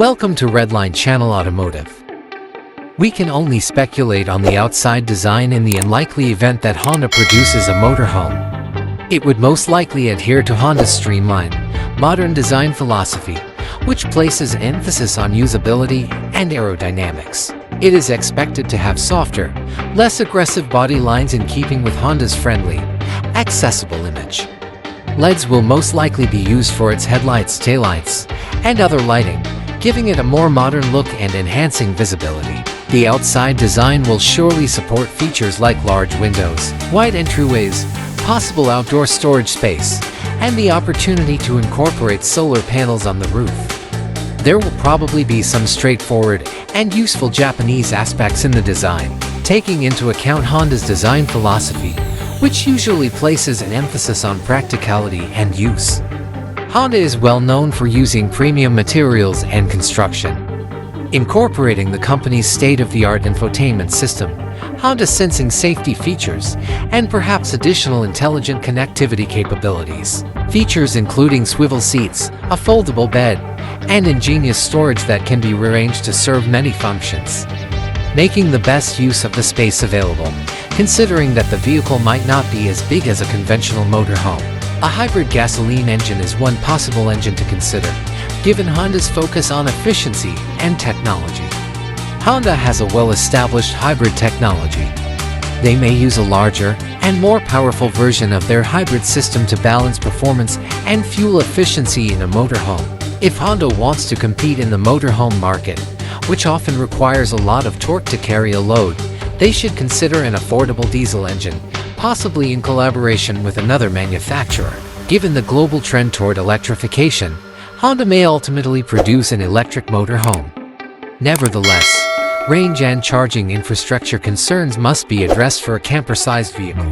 Welcome to Redline Channel Automotive. We can only speculate on the outside design in the unlikely event that Honda produces a motorhome. It would most likely adhere to Honda's streamlined, modern design philosophy, which places emphasis on usability and aerodynamics. It is expected to have softer, less aggressive body lines in keeping with Honda's friendly, accessible image. LEDs will most likely be used for its headlights, taillights, and other lighting, giving it a more modern look and enhancing visibility. The outside design will surely support features like large windows, wide entryways, possible outdoor storage space, and the opportunity to incorporate solar panels on the roof. There will probably be some straightforward and useful Japanese aspects in the design, taking into account Honda's design philosophy, which usually places an emphasis on practicality and use. Honda is well known for using premium materials and construction. Incorporating the company's state-of-the-art infotainment system, Honda sensing safety features, and perhaps additional intelligent connectivity capabilities. Features including swivel seats, a foldable bed, and ingenious storage that can be rearranged to serve many functions, making the best use of the space available, considering that the vehicle might not be as big as a conventional motorhome. A hybrid gasoline engine is one possible engine to consider, given Honda's focus on efficiency and technology. Honda has a well-established hybrid technology. They may use a larger and more powerful version of their hybrid system to balance performance and fuel efficiency in a motorhome. If Honda wants to compete in the motorhome market, which often requires a lot of torque to carry a load, they should consider an affordable diesel engine, possibly in collaboration with another manufacturer. Given the global trend toward electrification, Honda may ultimately produce an electric motorhome. Nevertheless, range and charging infrastructure concerns must be addressed for a camper-sized vehicle.